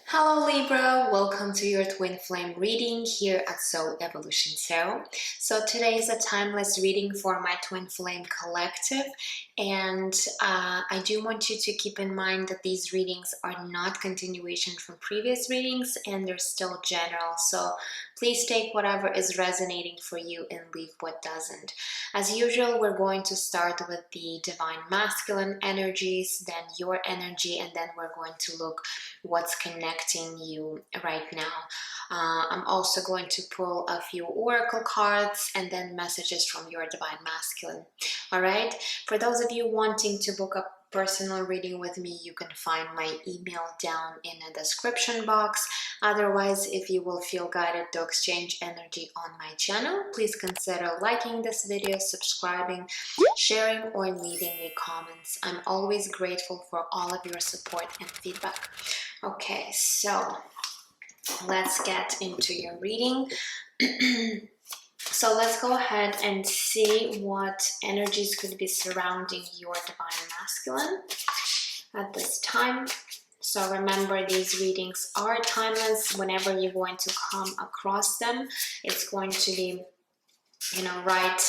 Hello Libra, welcome to your twin flame reading here at Soul Evolution Tarot. So today is a timeless reading for my twin flame collective, and I do want you to keep in mind that these readings are not continuation from previous readings and they're still general. So please take whatever is resonating for you and leave what doesn't. As usual, we're going to start with the divine masculine energies, then your energy, and then we're going to look what's connecting you right now. I'm also going to pull a few oracle cards and then messages from your divine masculine. All right, for those of you wanting to book a personal reading with me, you can find my email down in the description box. Otherwise, if you will feel guided to exchange energy on my channel, please consider liking this video, subscribing, sharing, or leaving me comments. I'm always grateful for all of your support and feedback. Okay, so let's get into your reading. So let's go ahead and see what energies could be surrounding your divine masculine at this time. So remember, these readings are timeless. Whenever you're going to come across them, it's going to be, right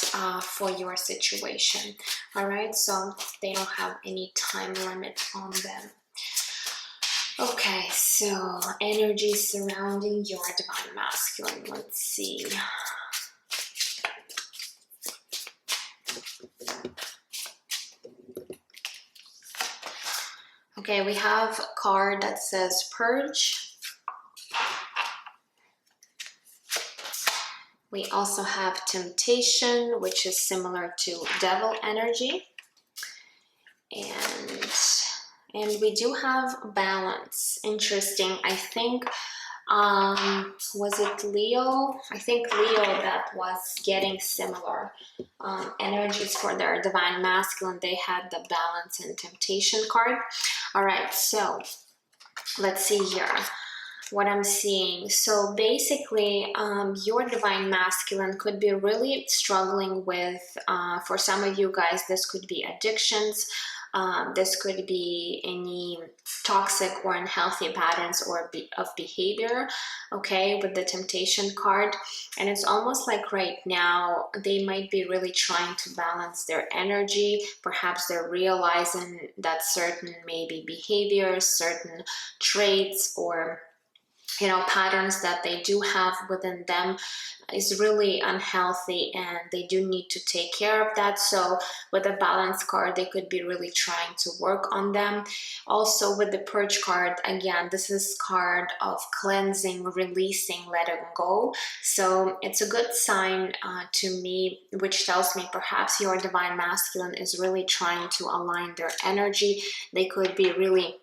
for your situation. All right, so they don't have any time limit on them. Okay, so energy surrounding your divine masculine. Let's see. Okay, we have a card that says Purge. We also have Temptation, which is similar to Devil energy. And we do have Balance. Interesting. I think, was it Leo? I think Leo that was getting similar energies for their divine masculine. They had the Balance and Temptation card. All right, so let's see here what I'm seeing. So basically, your divine masculine could be really struggling with, for some of you guys, this could be addictions. This could be any toxic or unhealthy patterns of behavior, okay, with the Temptation card. And it's almost like right now they might be really trying to balance their energy. Perhaps they're realizing that certain maybe behaviors, certain traits, or patterns that they do have within them is really unhealthy, and they do need to take care of that. So with the Balance card, they could be really trying to work on them. Also with the Purge card, again, this is card of cleansing, releasing, letting go. So it's a good sign to me, which tells me perhaps your divine masculine is really trying to align their energy. They could be really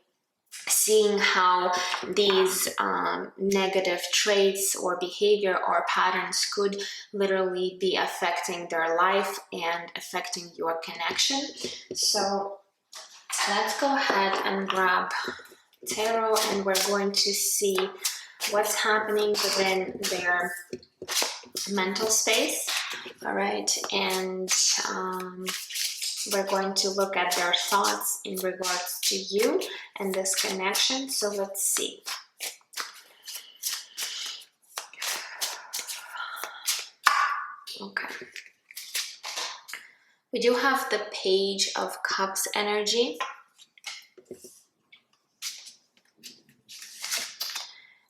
seeing how these negative traits or behavior or patterns could literally be affecting their life and affecting your connection. So let's go ahead and grab tarot, and we're going to see what's happening within their mental space. All right, and we're going to look at their thoughts in regards to you and this connection. So let's see. Okay. We do have the Page of Cups energy.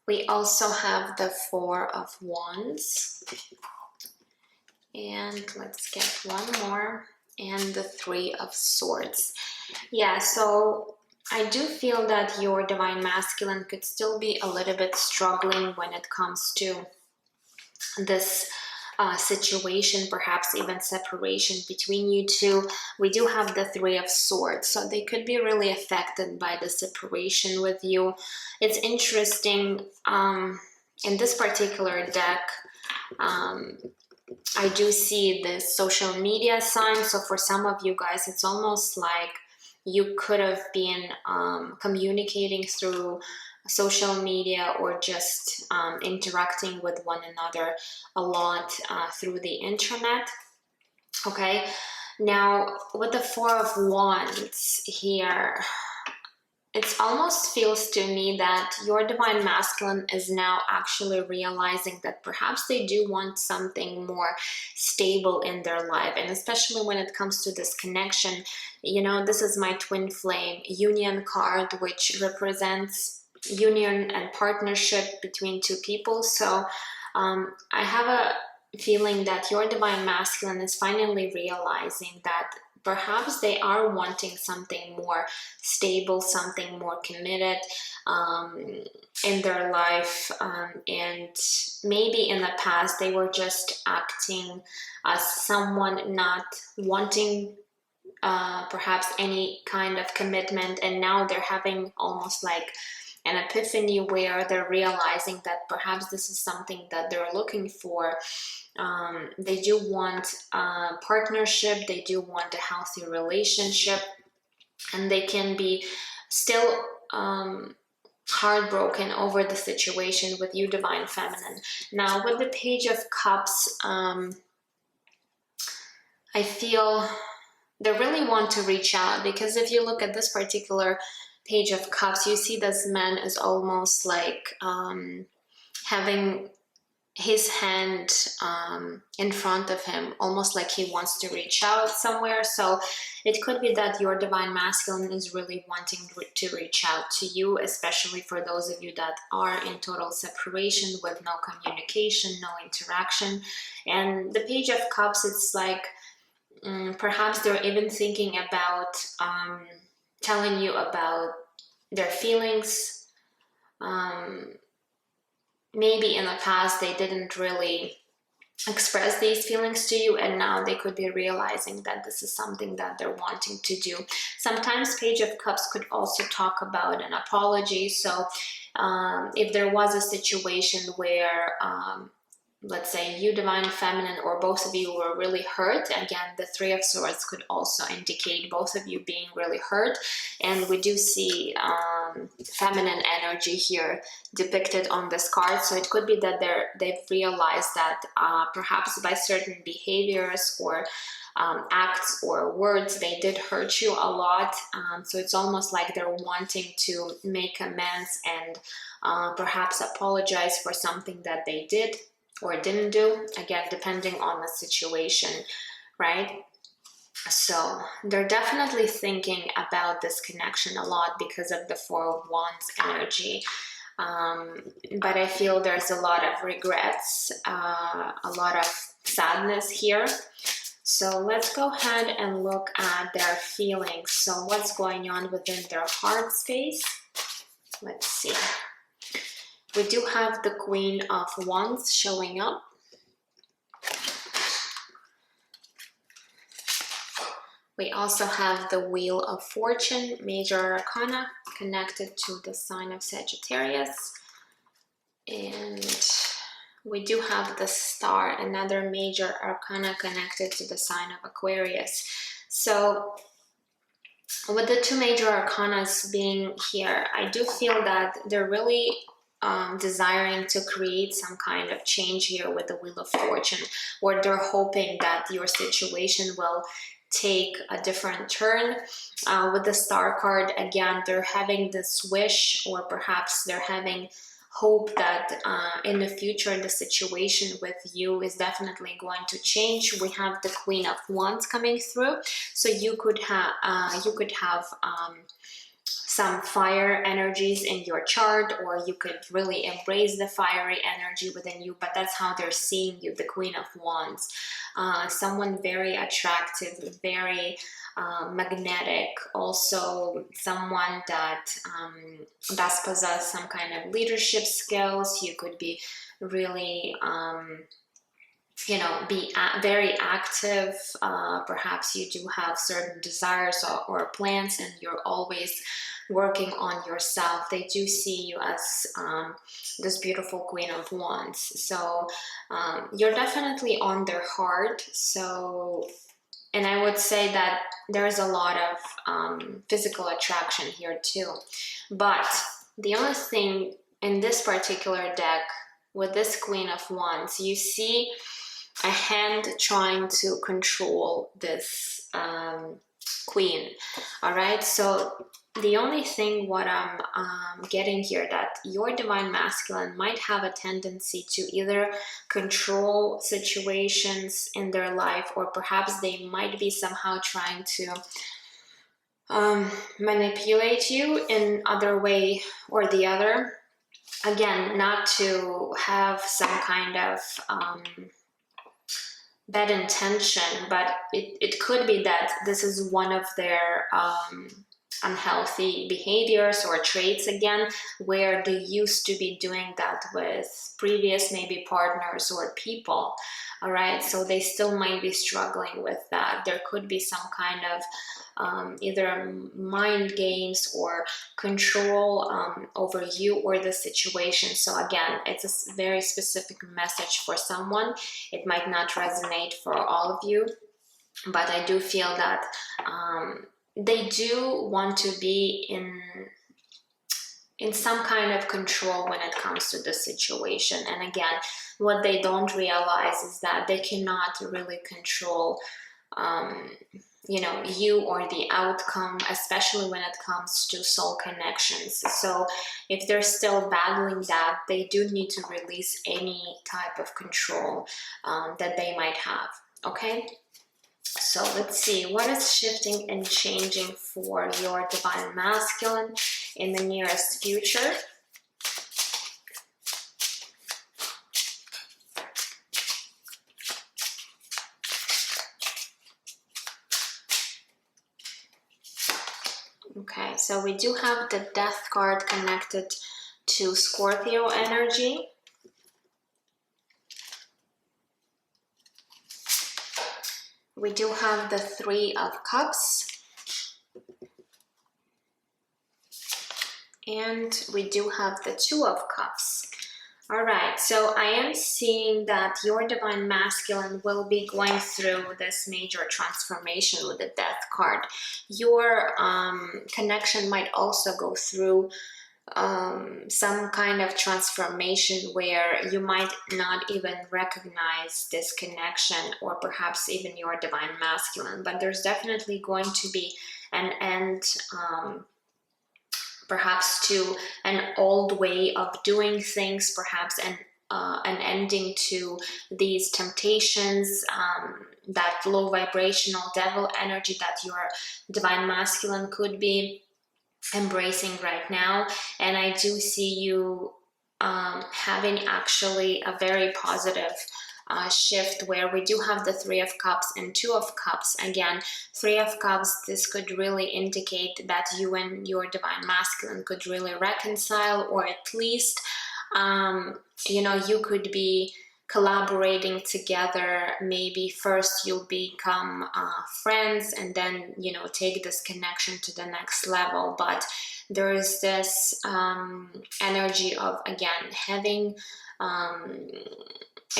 We also have the Four of Wands. And let's get one more. And the Three of Swords. Yeah, so I do feel that your divine masculine could still be a little bit struggling when it comes to this situation, perhaps even separation between you two. We do have the Three of Swords, so they could be really affected by the separation with you. It's interesting, in this particular deck, I do see the social media sign. So for some of you guys, it's almost like you could have been communicating through social media or just interacting with one another a lot through the internet. Okay, now with the Four of Wands here, it almost feels to me that your divine masculine is now actually realizing that perhaps they do want something more stable in their life. And especially when it comes to this connection, you know, this is my twin flame union card, which represents union and partnership between two people. So I have a feeling that your divine masculine is finally realizing that perhaps they are wanting something more stable, something more committed in their life. And maybe in the past they were just acting as someone not wanting perhaps any kind of commitment, and now they're having almost like an epiphany where they're realizing that perhaps this is something that they're looking for. They do want partnership, they do want a healthy relationship, and they can be still heartbroken over the situation with you, divine feminine. Now with the Page of Cups, I feel they really want to reach out, because if you look at this particular Page of Cups, you see this man is almost like having his hand in front of him, almost like he wants to reach out somewhere. So it could be that your divine masculine is really wanting to reach out to you, especially for those of you that are in total separation with no communication, no interaction. And the Page of Cups, it's like perhaps they're even thinking about telling you about their feelings. Maybe in the past they didn't really express these feelings to you, and now they could be realizing that this is something that they're wanting to do. Sometimes Page of Cups could also talk about an apology. So if there was a situation where let's say you, divine feminine, or both of you were really hurt. Again, the Three of Swords could also indicate both of you being really hurt. And we do see feminine energy here depicted on this card. So it could be that they've realized that perhaps by certain behaviors or acts or words, they did hurt you a lot. So it's almost like they're wanting to make amends and perhaps apologize for something that they did or didn't do, again, depending on the situation, right? So they're definitely thinking about this connection a lot because of the Four of Wands energy. But I feel there's a lot of regrets, a lot of sadness here. So let's go ahead and look at their feelings. So what's going on within their heart space? Let's see. We do have the Queen of Wands showing up. We also have the Wheel of Fortune, Major Arcana, connected to the sign of Sagittarius. And we do have the Star, another Major Arcana connected to the sign of Aquarius. So with the two Major Arcanas being here, I do feel that they're really desiring to create some kind of change here with the Wheel of Fortune, or they're hoping that your situation will take a different turn. With the Star card, again, they're having this wish, or perhaps they're having hope that in the future the situation with you is definitely going to change. We have the Queen of Wands coming through, so you could have some fire energies in your chart, or you could really embrace the fiery energy within you, but that's how they're seeing you, the Queen of Wands. Someone very attractive, very magnetic, also someone that does possess some kind of leadership skills. You could be really you know, be very active. Perhaps you do have certain desires or plans, and you're always working on yourself. They do see you as this beautiful Queen of Wands. So you're definitely on their heart. So, and I would say that there's a lot of physical attraction here too. But the only thing in this particular deck with this Queen of Wands, you see a hand trying to control this Queen. All right, so the only thing what I'm getting here, that your divine masculine might have a tendency to either control situations in their life, or perhaps they might be somehow trying to manipulate you in other way or the other. Again, not to have some kind of bad intention, but it could be that this is one of their unhealthy behaviors or traits, again, where they used to be doing that with previous maybe partners or people. All right, so they still might be struggling with that. There could be some kind of either mind games or control over you or the situation. So again, it's a very specific message for someone. It might not resonate for all of you, but I do feel that they do want to be in some kind of control when it comes to the situation. And again, what they don't realize is that they cannot really control you know, you or the outcome, especially when it comes to soul connections. So if they're still battling that, they do need to release any type of control that they might have. Okay, so let's see what is shifting and changing for your divine masculine in the nearest future. Okay, so we do have the Death card connected to Scorpio energy. We do have the Three of Cups. And we do have the Two of Cups. All right, so I am seeing that your divine masculine will be going through this major transformation with the Death card. Your connection might also go through some kind of transformation where you might not even recognize this connection, or perhaps even your divine masculine, but there's definitely going to be an end perhaps to an old way of doing things, perhaps an ending to these temptations, that low vibrational devil energy that your divine masculine could be embracing right now. And I do see you having actually a very positive shift where we do have the Three of Cups and Two of Cups. Again, Three of Cups, this could really indicate that you and your divine masculine could really reconcile, or at least you know, you could be collaborating together. Maybe first you'll become friends and then, you know, take this connection to the next level. But there is this energy of, again, having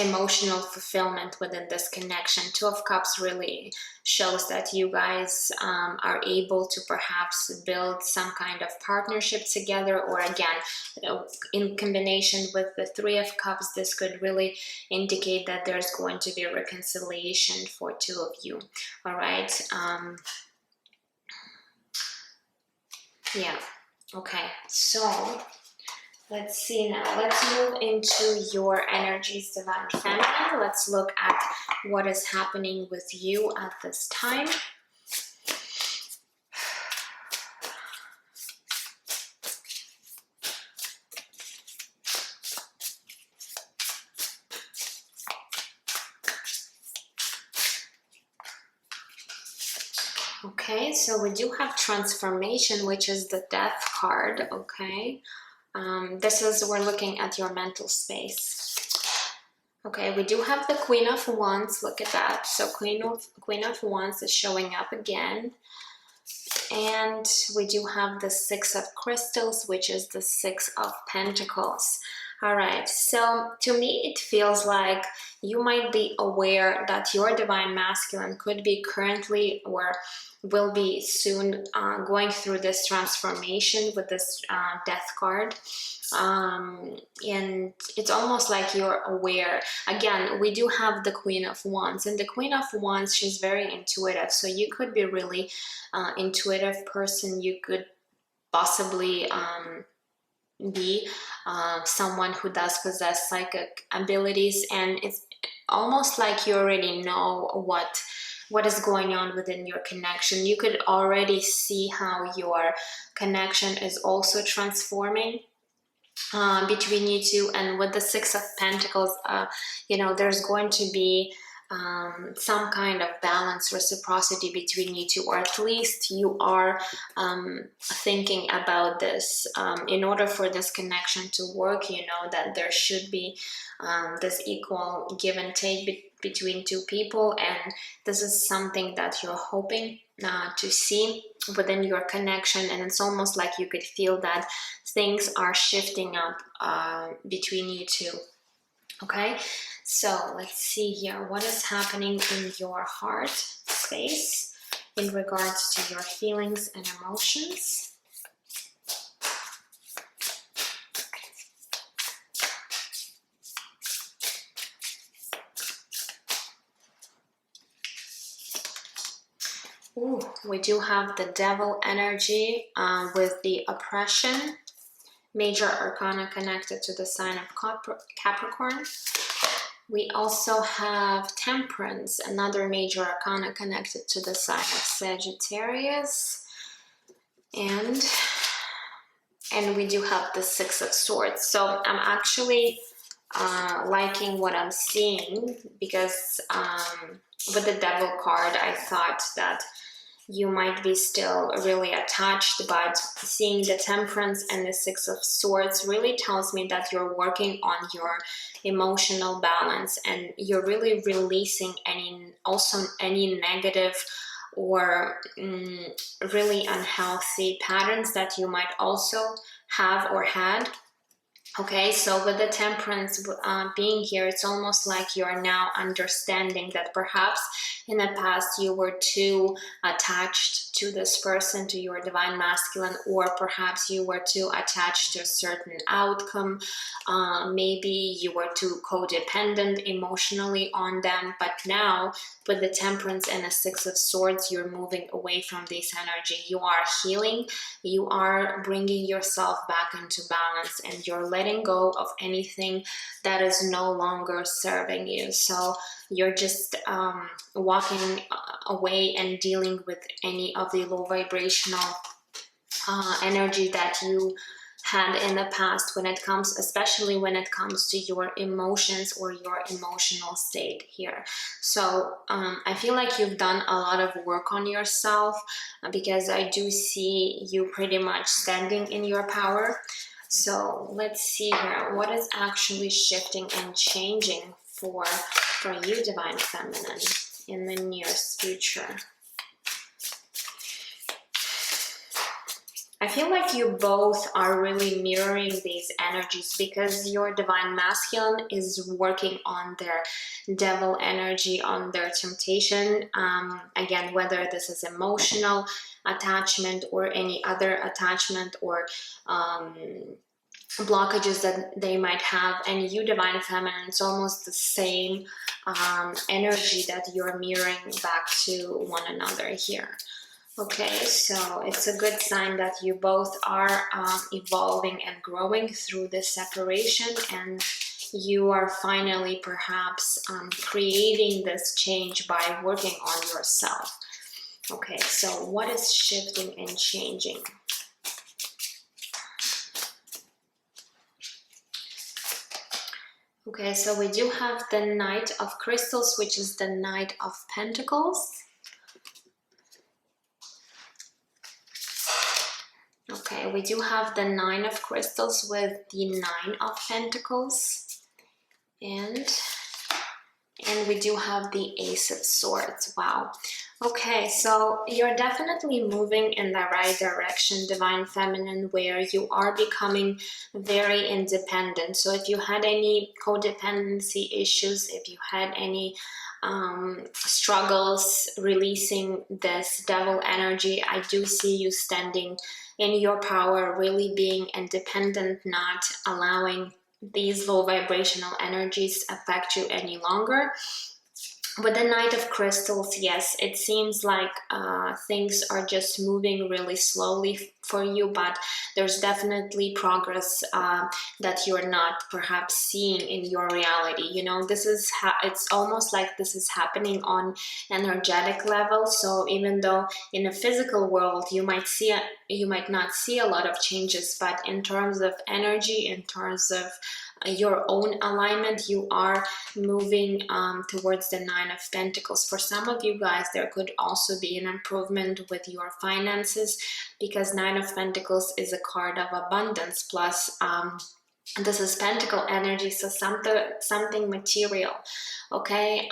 emotional fulfillment within this connection. Two of Cups really shows that you guys are able to perhaps build some kind of partnership together, or again, in combination with the Three of Cups, this could really indicate that there's going to be a reconciliation for two of you. All right. Yeah. Okay. So let's see now. Let's move into your energies, divine feminine. Let's look at what is happening with you at this time. Okay, so we do have transformation, which is the Death card. Okay. We're looking at your mental space. Okay, we do have the Queen of Wands. Look at that. So Queen of Wands is showing up again. And we do have the Six of Crystals, which is the Six of Pentacles. All right, so to me, it feels like you might be aware that your divine masculine could be currently or will be soon going through this transformation with this death card. And it's almost like you're aware. Again, we do have the Queen of Wands, and the Queen of Wands, she's very intuitive. So you could be really intuitive person. You could possibly be someone who does possess psychic abilities, and it's almost like you already know what is going on within your connection. You could already see how your connection is also transforming between you two. And with the Six of Pentacles, you know, there's going to be some kind of balance, reciprocity between you two, or at least you are thinking about this. In order for this connection to work, you know that there should be this equal give and take between two people, and this is something that you're hoping to see within your connection. And it's almost like you could feel that things are shifting up between you two. Okay, so let's see here. What is happening in your heart space in regards to your feelings and emotions? Ooh, we do have the Devil energy with the oppression. Major arcana connected to the sign of Capricorn. We also have Temperance, another major arcana connected to the sign of Sagittarius. And we do have the Six of Swords. So I'm actually liking what I'm seeing, because with the Devil card, I thought that you might be still really attached, but seeing the Temperance and the Six of Swords really tells me that you're working on your emotional balance, and you're really releasing any negative or really unhealthy patterns that you might also have or had. Okay, so with the Temperance being here, it's almost like you're now understanding that perhaps in the past you were too attached to this person, to your divine masculine, or perhaps you were too attached to a certain outcome. Maybe you were too codependent emotionally on them. But now with the Temperance and the Six of Swords, you're moving away from this energy. You are healing. You are bringing yourself back into balance, and you're letting go of anything that is no longer serving you. So you're just walking away and dealing with any of the low vibrational energy that you had in the past, when it comes, especially when it comes to your emotions or your emotional state here. So I feel like you've done a lot of work on yourself, because I do see you pretty much standing in your power. So let's see here, what is actually shifting and changing for you, Divine Feminine, in the nearest future. I feel like you both are really mirroring these energies, because your divine masculine is working on their devil energy, on their temptation. Again, whether this is emotional attachment or any other attachment or blockages that they might have. And you, divine feminine, it's almost the same energy that you're mirroring back to one another here. Okay, so it's a good sign that you both are evolving and growing through this separation, and you are finally perhaps creating this change by working on yourself. Okay, so what is shifting and changing? Okay, so we do have the Knight of Crystals, which is the Knight of Pentacles. Okay, we do have the Nine of Crystals with the Nine of Pentacles. And And we do have the Ace of Swords. Wow. Okay, so you're definitely moving in the right direction, Divine Feminine, where you are becoming very independent. So if you had any codependency issues, if you had any struggles releasing this devil energy, I do see you standing in your power, really being independent, not allowing these low vibrational energies affect you any longer. With the Knight of Crystals, yes, it seems like things are just moving really slowly for you, but there's definitely progress that you're not perhaps seeing in your reality. You know, this is it's almost like this is happening on energetic level. So even though in a physical world you might not see a lot of changes, but in terms of energy, in terms of your own alignment, you are moving towards the Nine of Pentacles. For some of you guys, there could also be an improvement with your finances, because Nine of Pentacles is a card of abundance, plus this is pentacle energy, so something material. Okay,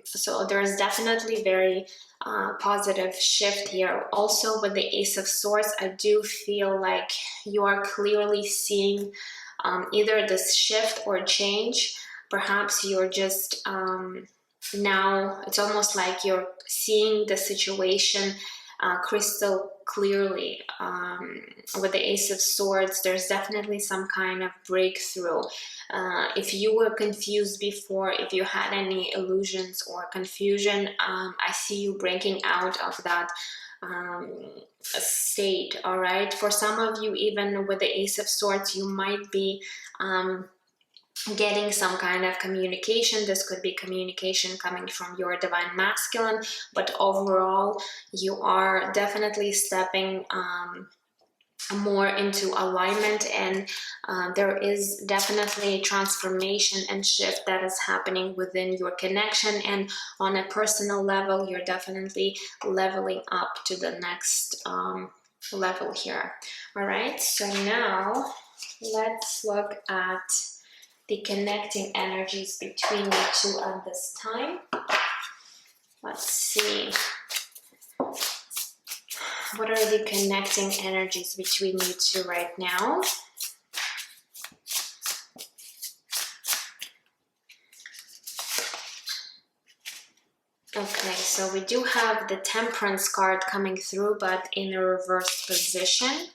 so there's definitely very positive shift here. Also with the Ace of Swords, I do feel like you are clearly seeing either this shift or change. Perhaps you're just now, it's almost like you're seeing the situation crystal clearly. With the Ace of Swords, there's definitely some kind of breakthrough. If you were confused before, if you had any illusions or confusion, I see you breaking out of that state. All right, for some of you, even with the Ace of Swords, you might be getting some kind of communication. This could be communication coming from your Divine Masculine, but overall you are definitely stepping more into alignment, and there is definitely a transformation and shift that is happening within your connection, and on a personal level you're definitely leveling up to the next level here. All right, so now let's look at the connecting energies between you two at this time. Let's see. What are the connecting energies between you two right now? Okay, so we do have the Temperance card coming through, but in a reversed position.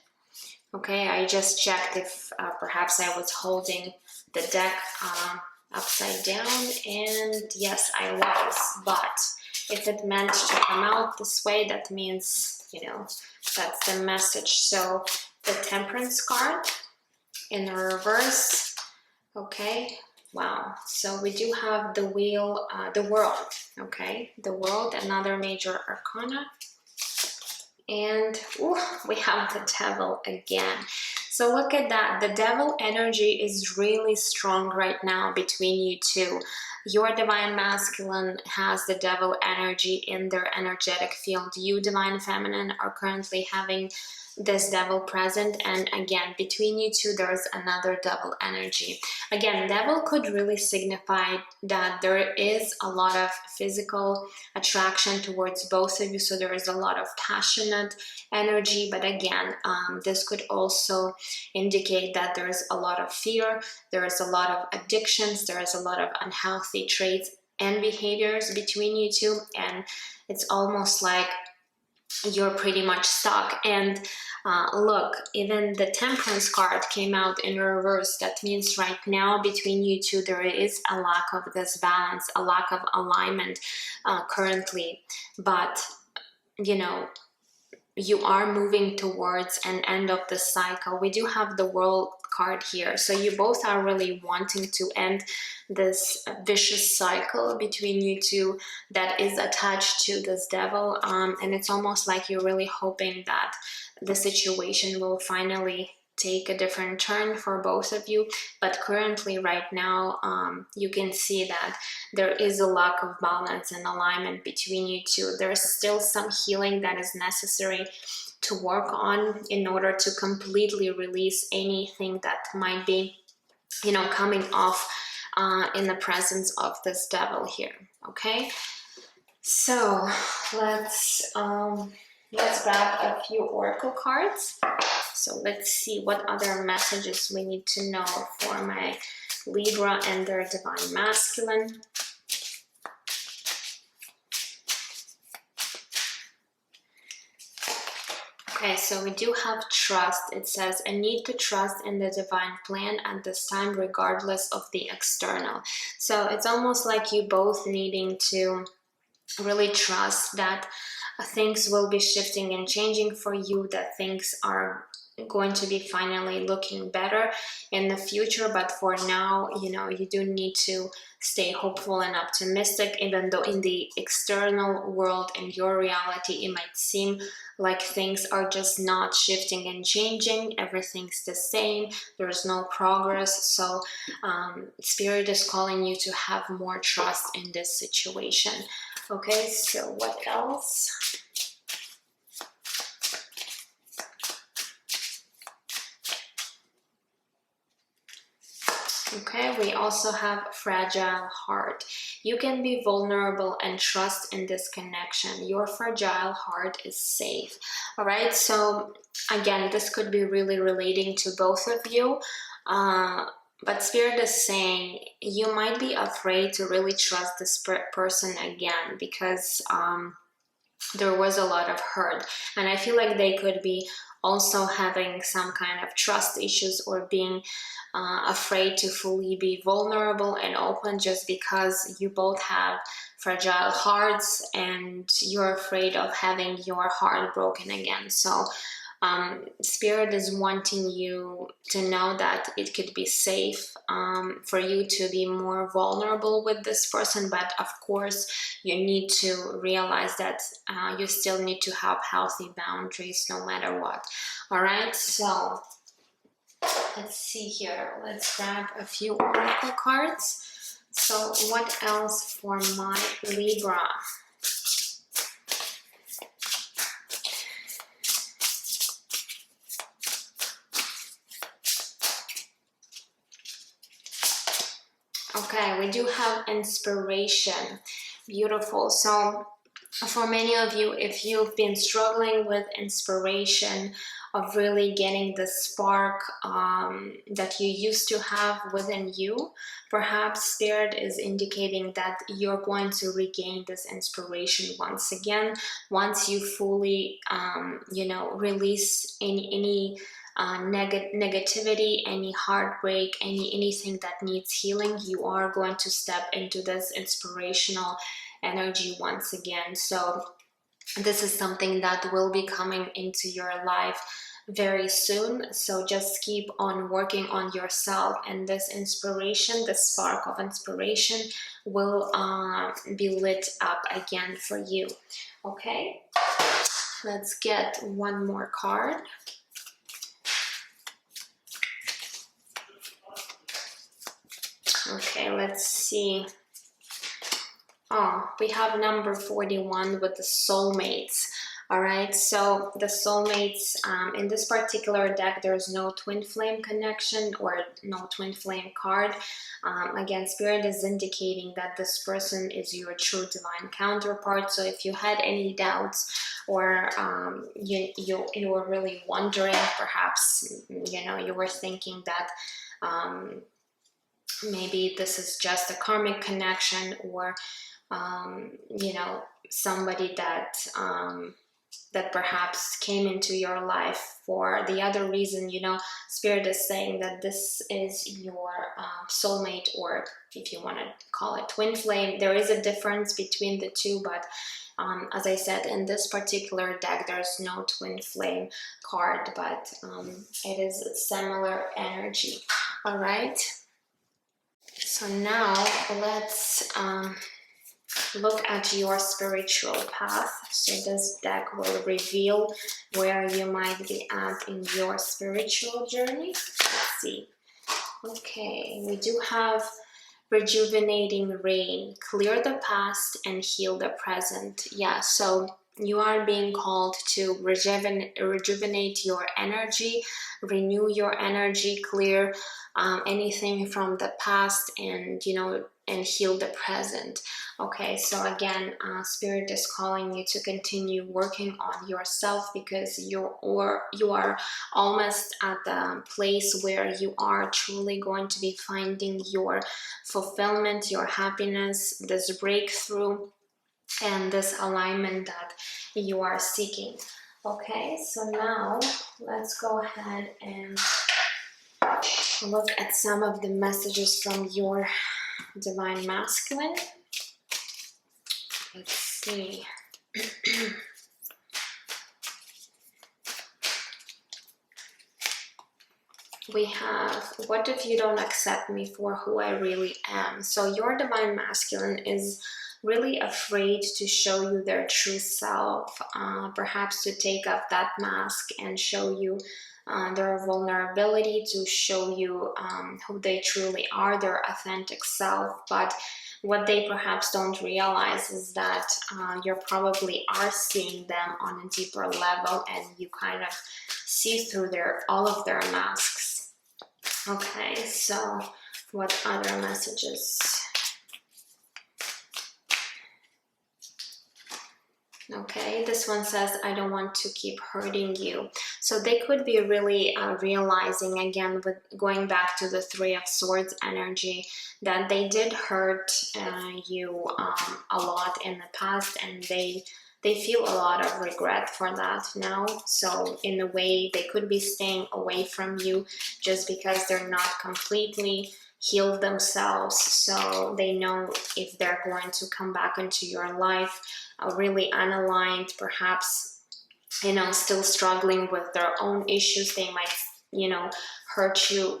Okay, I just checked if perhaps I was holding the deck upside down, and yes, I was. But if it meant to come out this way, that means, you know, that's the message. So the Temperance card in reverse. Okay, wow. So we do have the Wheel, the World. Okay, the World, another major arcana. And ooh, we have the Devil again. So look at that. The Devil energy is really strong right now between you two. Your Divine Masculine has the Devil energy in their energetic field. You, Divine Feminine, are currently having this Devil present, and again between you two there's another Devil energy. Again, Devil could really signify that there is a lot of physical attraction towards both of you, so there is a lot of passionate energy, but again this could also indicate that there is a lot of fear, there is a lot of addictions, there is a lot of unhealthy traits and behaviors between you two, and it's almost like you're pretty much stuck. And look, even the Temperance card came out in reverse. That means right now between you two there is a lack of this balance, a lack of alignment currently, but you know, you are moving towards an end of the cycle. We do have the World card here, so you both are really wanting to end this vicious cycle between you two that is attached to this Devil, and it's almost like you're really hoping that the situation will finally take a different turn for both of you. But currently right now you can see that there is a lack of balance and alignment between you two. There's still some healing that is necessary to work on in order to completely release anything that might be, you know, coming off in the presence of this devil here. Okay, so let's grab a few oracle cards. So let's see what other messages we need to know for my Libra and their divine masculine. Okay, so we do have trust. It says, I need to trust in the divine plan at this time, regardless of the external. So it's almost like you both needing to really trust that things will be shifting and changing for you, that things are going to be finally looking better in the future. But for now, you know, you do need to stay hopeful and optimistic, even though in the external world and your reality, it might seem like things are just not shifting and changing. Everything's the same. There's no progress. So Spirit is calling you to have more trust in this situation. Okay, so what else? Okay, we also have fragile heart. You can be vulnerable and trust in this connection. Your fragile heart is safe. All right, so again, this could be really relating to both of you. But Spirit is saying you might be afraid to really trust this person again because there was a lot of hurt. And I feel like they could be also having some kind of trust issues or being afraid to fully be vulnerable and open just because you both have fragile hearts and you're afraid of having your heart broken again. So Spirit is wanting you to know that it could be safe for you to be more vulnerable with this person, but of course you need to realize that you still need to have healthy boundaries no matter what. All right, so let's see here. Let's grab a few oracle cards. So what else for my Libra? Okay, we do have inspiration. Beautiful. So for many of you, if you've been struggling with inspiration, of really getting the spark that you used to have within you, perhaps Spirit is indicating that you're going to regain this inspiration once again, once you fully, you know, release any negativity, any heartbreak, anything that needs healing. You are going to step into this inspirational energy once again. So this is something that will be coming into your life very soon. So just keep on working on yourself, and this inspiration, the spark of inspiration will be lit up again for you. Okay, let's get one more card. Okay, let's see. Oh, we have number 41 with the soulmates. All right, so the soulmates, in this particular deck, there's no twin flame connection or no twin flame card. Again, Spirit is indicating that this person is your true divine counterpart. So if you had any doubts or you were really wondering, perhaps, you know, you were thinking that maybe this is just a karmic connection, or you know, somebody that that perhaps came into your life for the other reason, you know, Spirit is saying that this is your soulmate, or if you want to call it twin flame. There is a difference between the two, but as I said, in this particular deck, there's no twin flame card, but it is a similar energy. All right. So now let's look at your spiritual path. So this deck will reveal where you might be at in your spiritual journey. Let's see. Okay, we do have rejuvenating rain, clear the past and heal the present. Yeah, so you are being called to rejuvenate your energy, renew your energy, clear anything from the past, and and heal the present. Okay, so again, Spirit is calling you to continue working on yourself, because you are almost at the place where you are truly going to be finding your fulfillment, your happiness, this breakthrough, and this alignment that you are seeking. Okay, so now let's go ahead and look at some of the messages from your Divine Masculine. Let's see. We have, what if you don't accept me for who I really am? So your Divine Masculine is really afraid to show you their true self, perhaps to take off that mask and show you their vulnerability, to show you who they truly are, their authentic self. But what they perhaps don't realize is that you probably are seeing them on a deeper level, and you kind of see through all of their masks. Okay, so what other messages? Okay, this one says, I don't want to keep hurting you. So they could be really realizing, again, with going back to the Three of Swords energy, that they did hurt you a lot in the past, and they feel a lot of regret for that now. So in a way, they could be staying away from you just because they're not completely healed themselves. So they know if they're going to come back into your life really unaligned, perhaps, still struggling with their own issues, they might, hurt you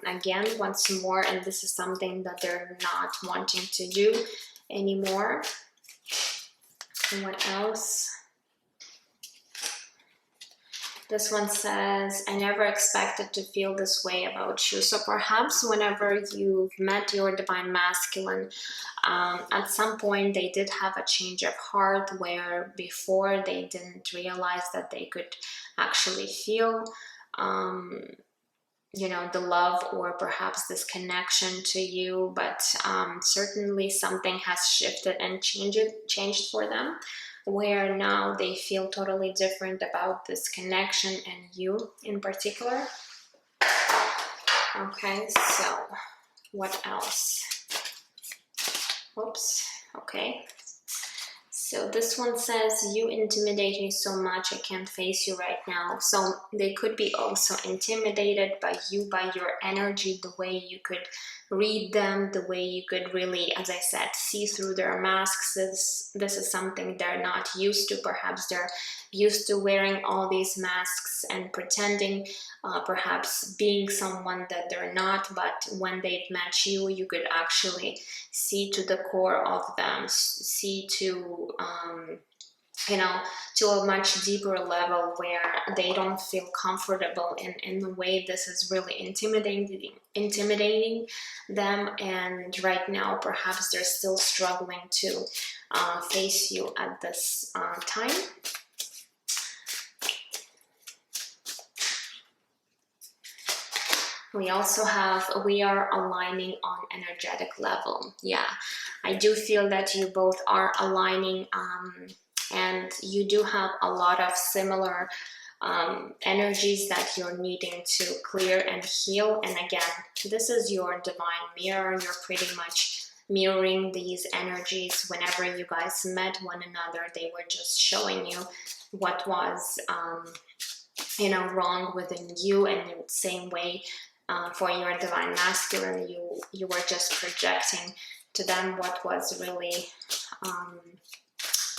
again once more. And this is something that they're not wanting to do anymore. And what else? This one says, I never expected to feel this way about you. So perhaps whenever you've met your Divine Masculine, at some point they did have a change of heart, where before they didn't realize that they could actually feel, the love, or perhaps this connection to you. But certainly something has shifted and changed for them, where now they feel totally different about this connection and you in particular. Okay, so what else? Oops, okay. So this one says, you intimidate me so much, I can't face you right now. So they could be also intimidated by you, by your energy, the way you could read them, the way you could really, as I said, see through their masks. This is something they're not used to. Perhaps they're used to wearing all these masks and pretending, perhaps being someone that they're not. But when they've met you, you could actually see to the core of them, see to to a much deeper level, where they don't feel comfortable in the way this is really intimidating them. And right now perhaps they're still struggling to face you at this time. We also have, we are aligning on energetic level. Yeah, I do feel that you both are aligning, and you do have a lot of similar energies that you're needing to clear and heal. And again, this is your divine mirror. You're pretty much mirroring these energies. Whenever you guys met one another, they were just showing you what was wrong within you. And in the same way, for your Divine Masculine, you were just projecting to them what was really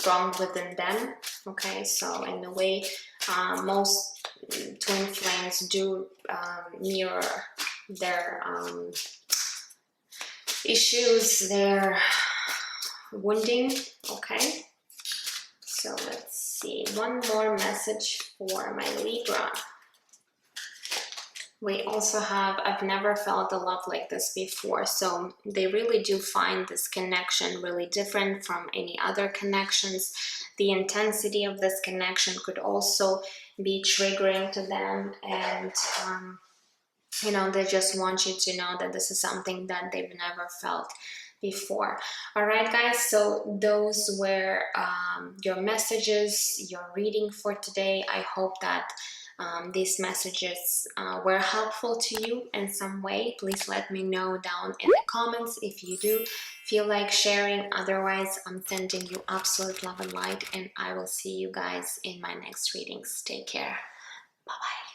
wrong within them. Okay, so in a way, most twin flames do mirror their issues, their wounding. Okay, so let's see, one more message for my Libra. We also have, I've never felt a love like this before. So they really do find this connection really different from any other connections. The intensity of this connection could also be triggering to them, and you know, they just want you to know that this is something that they've never felt before. All right, guys, so those were your messages, your reading for today. I hope that these messages were helpful to you in some way. Please let me know down in the comments if you do feel like sharing. Otherwise, I'm sending you absolute love and light, and I will see you guys in my next readings. Take care. Bye-bye.